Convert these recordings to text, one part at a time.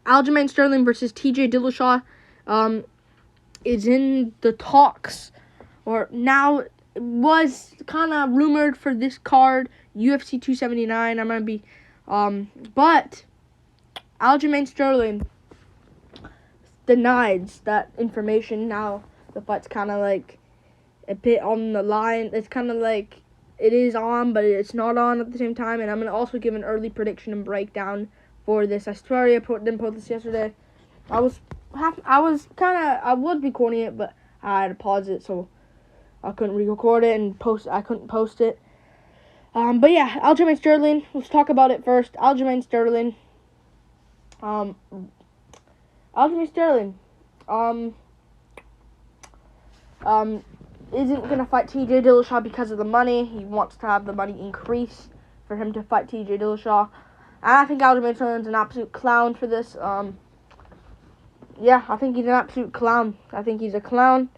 Aljamain Sterling versus TJ Dillashaw is in the talks, or now was kind of rumored for this card, UFC 279. I'm going to be, but Aljamain Sterling denies that information. Now the fight's kind of like a bit on the line. It's kind of like it is on, but it's not on at the same time. And I'm going to also give an early prediction and breakdown for this. I sorry I didn't post this yesterday. I was recording it, but I had to pause it, so I couldn't re-record it and I couldn't post it. But yeah, Aljamain Sterling. Let's talk about it first. Aljamain Sterling. Aljamain Sterling. Isn't gonna fight TJ Dillashaw because of the money. He wants to have the money increase for him to fight TJ Dillashaw. And I think Aljamain Sterling's an absolute clown for this. Yeah, I think he's an absolute clown. I think he's a clown.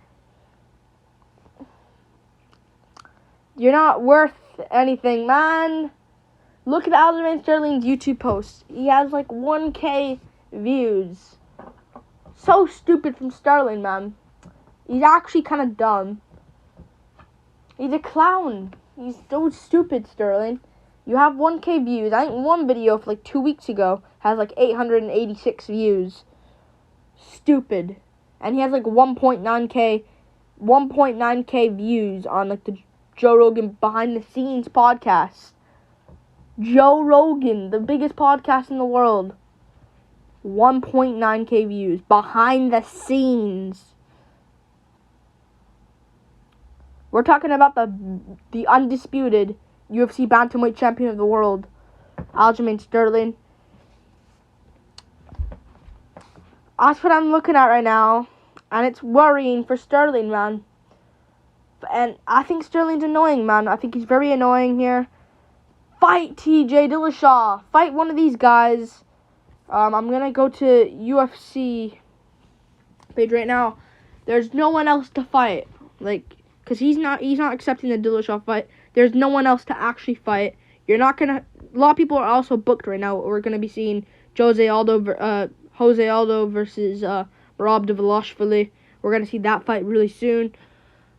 You're not worth anything, man. Look at Aljamain Sterling's YouTube posts. He has like 1K views. So stupid from Sterling, man. He's actually kind of dumb. He's a clown. He's so stupid, Sterling. You have 1K views. I think one video for like 2 weeks ago has like 886 views. Stupid. And he has like 1.9K views on like the Joe Rogan behind the scenes podcast. Joe Rogan, the biggest podcast in the world. 1.9K views behind the scenes. We're talking about the undisputed UFC bantamweight champion of the world, Aljamain Sterling. That's what I'm looking at right now, and it's worrying for Sterling, man. And I think Sterling's annoying, man. I think he's very annoying here. Fight TJ Dillashaw. Fight one of these guys. I'm gonna go to UFC page right now. There's no one else to fight, cause he's not accepting the Dillashaw fight. There's no one else to actually fight. You're not gonna. A lot of people are also booked right now. We're gonna be seeing Jose Aldo versus Rob Dvalishvili. We're gonna see that fight really soon.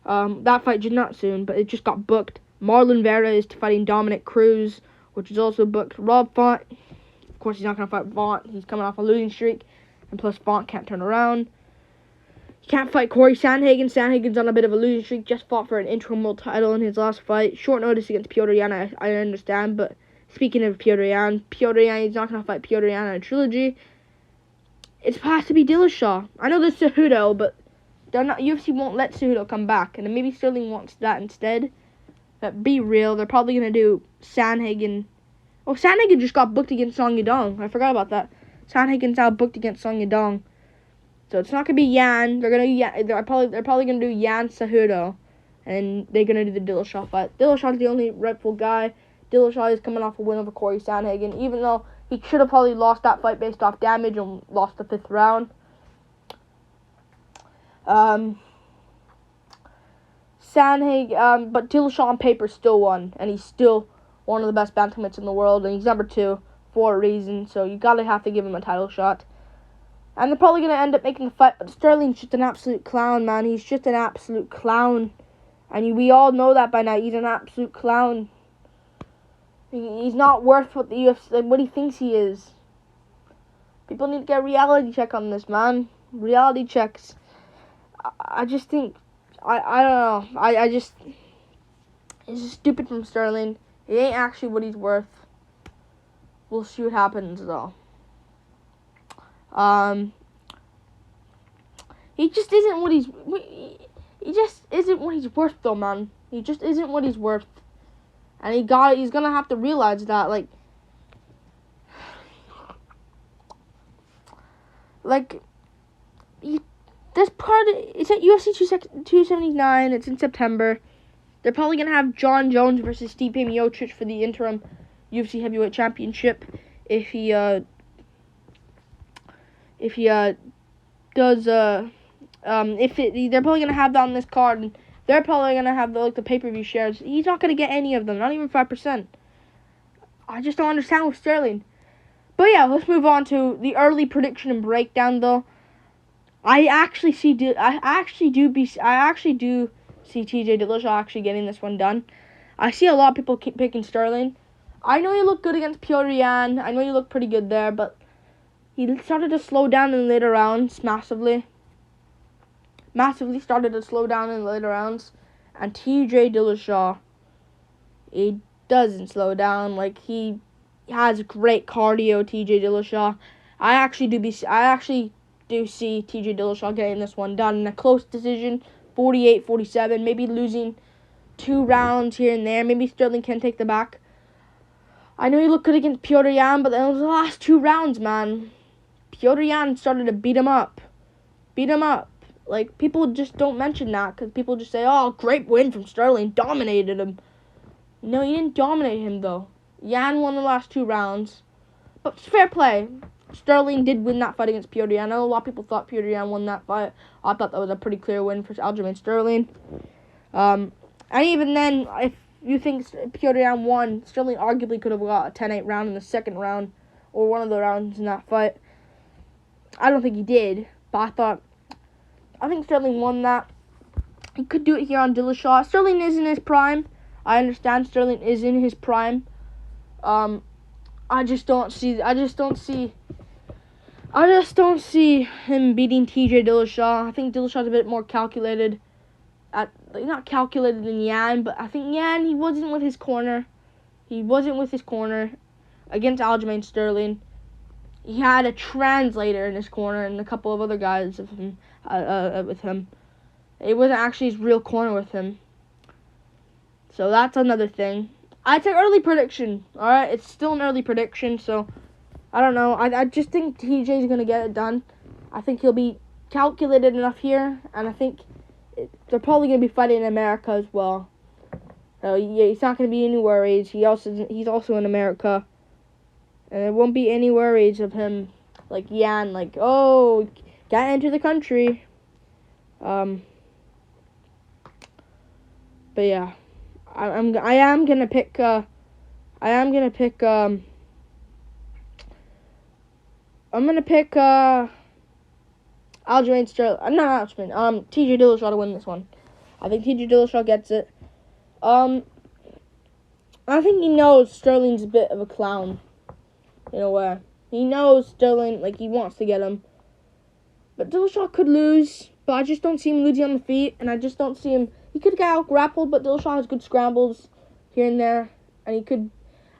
That fight not soon, but it just got booked. Marlon Vera is fighting Dominic Cruz, which is also booked. Rob Font, of course, he's not gonna fight Font. He's coming off a losing streak, and plus Font can't turn around. He can't fight Corey Sandhagen. Sandhagen's on a bit of a losing streak. Just fought for an interim world title in his last fight. Short notice against Petr Yan, I understand. But speaking of Petr Yan, he's not going to fight Petr Yan in a trilogy. It has to be Dillashaw. I know there's Cejudo, but UFC won't let Cejudo come back. And maybe Sterling wants that instead. But be real, they're probably going to do Sandhagen. Oh, Sandhagen just got booked against Song Yadong. I forgot about that. Sandhagen's now booked against Song Yadong. So it's not gonna be Yan. They're probably gonna do Yan Cejudo, and they're gonna do the Dillashaw fight. Dillashaw's the only rightful guy. Dillashaw is coming off a win over Corey Sandhagen, even though he should have probably lost that fight based off damage and lost the 5th round. But Dillashaw on paper still won, and he's still one of the best bantamweights in the world, and he's number 2 for a reason. So you gotta have to give him a title shot. And they're probably going to end up making a fight. But Sterling's just an absolute clown, man. He's just an absolute clown. And we all know that by now. He's an absolute clown. He's not worth what the UFC, what he thinks he is. People need to get a reality check on this, man. Reality checks. I just think, I don't know. It's just stupid from Sterling. It ain't actually what he's worth. We'll see what happens, though. He just isn't what he's worth, though, man. He just isn't what he's worth, and he's gonna have to realize that, it's at UFC 279. It's in September. They're probably gonna have John Jones versus Stipe Miocic for the interim UFC heavyweight championship if he they're probably gonna have that on this card, and they're probably gonna have the pay-per-view shares. He's not gonna get any of them, not even 5%. I just don't understand with Sterling. But yeah, let's move on to the early prediction and breakdown. Though I actually do see TJ Dillashaw actually getting this one done. I see a lot of people keep picking Sterling. I know he looked good against Petr Yan. I know he looked pretty good there, but he started to slow down in the later rounds massively. Massively started to slow down in the later rounds. And TJ Dillashaw, he doesn't slow down. Like, he has great cardio, TJ Dillashaw. I actually do see TJ Dillashaw getting this one done in a close decision, 48-47, maybe losing 2 rounds here and there. Maybe Sterling can take the back. I know he looked good against Petr Yan, but then the last 2 rounds, man, Petr Yan started to beat him up. Like, people just don't mention that because people just say, oh, great win from Sterling, dominated him. No, he didn't dominate him, though. Yan won the last 2 rounds. But it's fair play. Sterling did win that fight against Petr Yan. I know a lot of people thought Petr Yan won that fight. I thought that was a pretty clear win for Aljamain Sterling. And even then, if you think Petr Yan won, Sterling arguably could have got a 10-8 round in the second round, or one of the rounds in that fight. I don't think he did, but I think Sterling won that. He could do it here on Dillashaw. Sterling is in his prime. I understand Sterling is in his prime. I just don't see him beating TJ Dillashaw. I think Dillashaw's a bit more calculated. Not calculated than Yan, but I think Yan, he wasn't with his corner. Against Aljamain Sterling. He had a translator in his corner and a couple of other guys with him. It wasn't actually his real corner with him. So that's another thing. It's an early prediction, alright? It's still an early prediction, so I don't know. I just think TJ's going to get it done. I think he'll be calculated enough here, and I think they're probably going to be fighting in America as well. So yeah, it's not going to be any worries. He's also in America, and there won't be any worries of him like Yan, like, oh, can't enter the country. But yeah, I am gonna pick Aljamain Sterling. Not Aljamain. TJ Dillashaw to win this one. I think TJ Dillashaw gets it. I think he knows Sterling's a bit of a clown, in a way. He knows Sterling, like, he wants to get him. But Dillashaw could lose, but I just don't see him losing on the feet, and I just don't see him. He could get out grappled, but Dillashaw has good scrambles here and there, and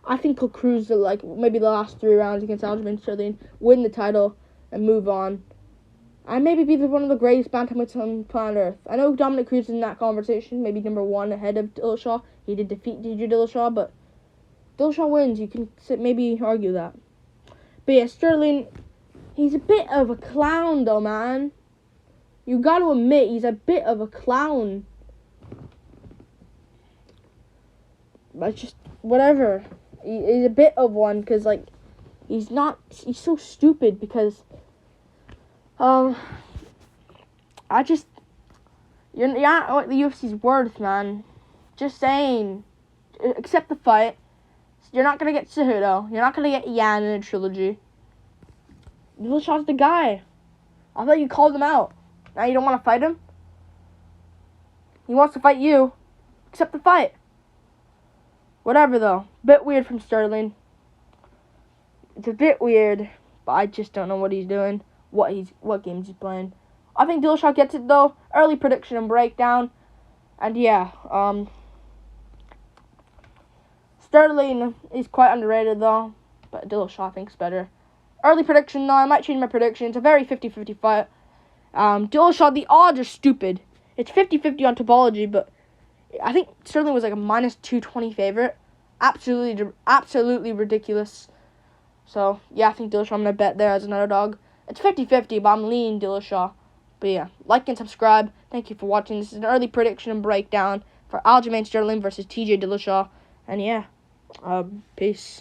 I think he'll cruise to, like, maybe the last 3 rounds against Aljamain Sterling, win the title, and move on. And maybe be one of the greatest bantamweights on planet Earth. I know Dominic Cruz is in that conversation, maybe number 1 ahead of Dillashaw. He did defeat TJ Dillashaw, but Dillashaw wins. You can maybe argue that. But yeah, Sterling, he's a bit of a clown, though, man. You got to admit, he's a bit of a clown. But just, whatever. He's a bit of one, because, like, he's so stupid, because, you're not what the UFC's worth, man. Just saying. Accept the fight. You're not going to get Cejudo. You're not going to get Yan in a trilogy. Dillashaw's the guy. I thought you called him out. Now you don't want to fight him? He wants to fight you. Accept the fight. Whatever, though. Bit weird from Sterling. It's a bit weird, but I just don't know what he's doing. What games he's playing. I think Dillashaw gets it, though. Early prediction and breakdown. And yeah, Sterling is quite underrated, though. But Dillashaw I think's better. Early prediction, though. I might change my prediction. It's a very 50-50 fight. Dillashaw, the odds are stupid. It's 50-50 on Topology, but I think Sterling was like a minus 220 favorite. Absolutely ridiculous. So, yeah, I think Dillashaw, I'm going to bet there as an underdog. It's 50-50, but I'm leaning Dillashaw. But yeah, like and subscribe. Thank you for watching. This is an early prediction and breakdown for Aljamain Sterling versus TJ Dillashaw. And yeah, peace.